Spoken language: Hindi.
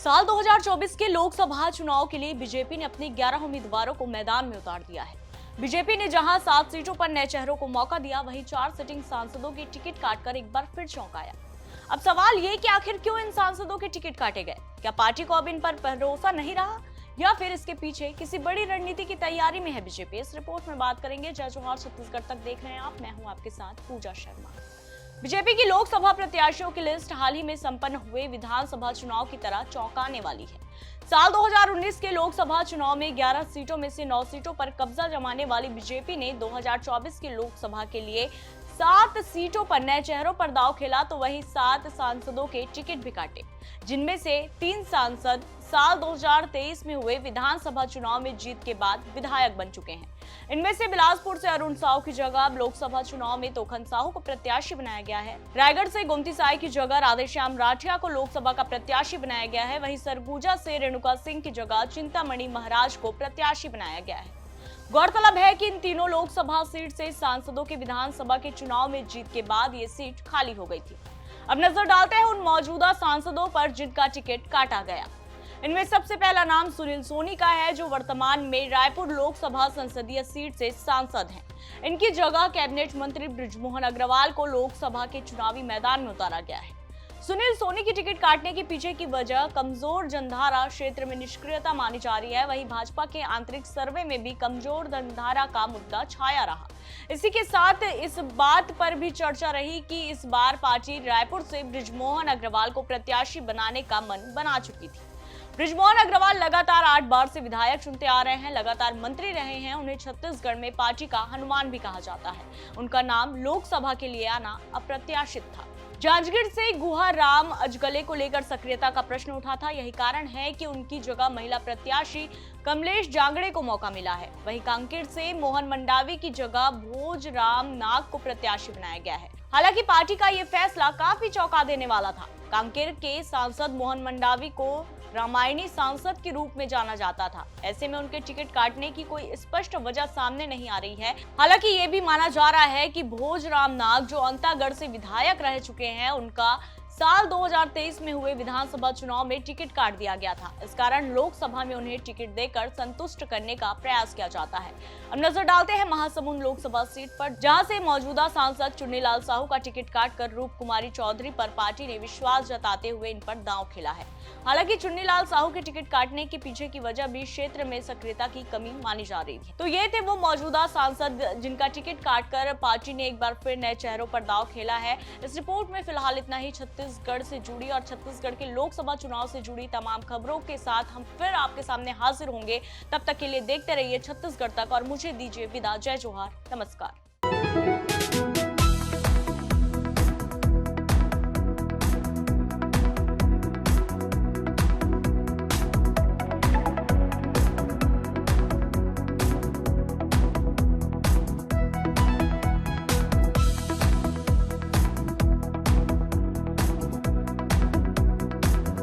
साल 2024 के लोकसभा चुनाव के लिए बीजेपी ने अपने 11 उम्मीदवारों को मैदान में उतार दिया है। बीजेपी ने जहां 7 सीटों पर नए चेहरों को मौका दिया, वहीं 4 सिटिंग सांसदों की टिकट काटकर एक बार फिर चौंकाया। अब सवाल ये कि आखिर क्यों इन सांसदों के टिकट काटे गए? क्या पार्टी को अब इन पर भरोसा नहीं रहा, या फिर इसके पीछे किसी बड़ी रणनीति की तैयारी में है बीजेपी? इस रिपोर्ट में बात करेंगे। जय जोहार, छत्तीसगढ़ तक देख रहे हैं आप, मैं हूं आपके साथ पूजा शर्मा। बीजेपी की लोकसभा प्रत्याशियों की लिस्ट हाल ही में संपन्न हुए विधानसभा चुनाव की तरह चौंकाने वाली है। साल 2019 के लोकसभा चुनाव में 11 सीटों में से 9 सीटों पर कब्जा जमाने वाली बीजेपी ने 2024 की लोकसभा के लिए 7 सीटों पर नए चेहरों पर दांव खेला, तो वहीं 7 सांसदों के टिकट भी काटे, जिनमें से 3 सांसद साल 2023 में हुए विधानसभा चुनाव में जीत के बाद विधायक बन चुके हैं। इनमें से बिलासपुर से अरुण साहू की जगह अब लोकसभा चुनाव में तोखन साहू को प्रत्याशी बनाया गया है। रायगढ़ से गोमती साई की जगह राधेश्याम राठिया को लोकसभा का प्रत्याशी बनाया गया है। वहीं सरगुजा से रेणुका सिंह की जगह चिंतामणि महाराज को प्रत्याशी बनाया गया है। गौरतलब है कि इन तीनों लोकसभा सीट से सांसदों के विधानसभा के चुनाव में जीत के बाद ये सीट खाली हो गई थी। अब नजर डालते हैं उन मौजूदा सांसदों पर जिनका टिकट काटा गया। इनमें सबसे पहला नाम सुनील सोनी का है, जो वर्तमान में रायपुर लोकसभा संसदीय सीट से सांसद हैं। इनकी जगह कैबिनेट मंत्री बृजमोहन अग्रवाल को लोकसभा के चुनावी मैदान में उतारा गया है। सुनील सोनी की टिकट काटने के पीछे की वजह कमजोर जनधारा क्षेत्र में निष्क्रियता मानी जा रही है। वहीं भाजपा के आंतरिक सर्वे में भी कमजोर जनधारा का मुद्दा छाया रहा। इसी के साथ इस बात पर भी चर्चा रही कि इस बार पार्टी रायपुर से बृजमोहन अग्रवाल को प्रत्याशी बनाने का मन बना चुकी थी। बृजमोहन अग्रवाल लगातार 8 बार से विधायक चुनते आ रहे हैं, लगातार मंत्री रहे हैं। उन्हें छत्तीसगढ़ में पार्टी का हनुमान भी कहा जाता है। उनका नाम लोकसभा के लिए आना अप्रत्याशित था। जांजगीर से गुहा राम अजगले को लेकर सक्रियता का प्रश्न उठा था। यही कारण है कि उनकी जगह महिला प्रत्याशी कमलेश जांगड़े को मौका मिला है। वहीं कांकेर से मोहन मंडावी की जगह भोज राम नाग को प्रत्याशी बनाया गया है। हालांकि पार्टी का ये फैसला काफी चौंका देने वाला था। कांकेर के सांसद मोहन मंडावी को रामायणी सांसद के रूप में जाना जाता था। ऐसे में उनके टिकट काटने की कोई स्पष्ट वजह सामने नहीं आ रही है। हालांकि ये भी माना जा रहा है कि भोज राम नाग, जो अंतागढ़ से विधायक रह चुके हैं, उनका साल 2023 में हुए विधानसभा चुनाव में टिकट काट दिया गया था। इस कारण लोकसभा में उन्हें टिकट देकर संतुष्ट करने का प्रयास किया जाता है। अब नजर डालते हैं महासमुंद लोकसभा सीट पर, जहां से मौजूदा सांसद चुन्नीलाल साहू का टिकट काटकर रूप कुमारी चौधरी पर पार्टी ने विश्वास जताते हुए इन पर दांव खेला है। हालांकि चुन्नीलाल साहू के टिकट काटने के पीछे की वजह भी क्षेत्र में सक्रियता की कमी मानी जा रही है। तो ये थे वो मौजूदा सांसद जिनका टिकट काटकर पार्टी ने एक बार फिर नए चेहरों पर दांव खेला है। इस रिपोर्ट में फिलहाल इतना ही। छत्तीसगढ़ से जुड़ी और छत्तीसगढ़ के लोकसभा चुनाव से जुड़ी तमाम खबरों के साथ हम फिर आपके सामने हाजिर होंगे। तब तक के लिए देखते रहिए छत्तीसगढ़ तक और मुझे दीजिए विदा। जय जोहार, नमस्कार।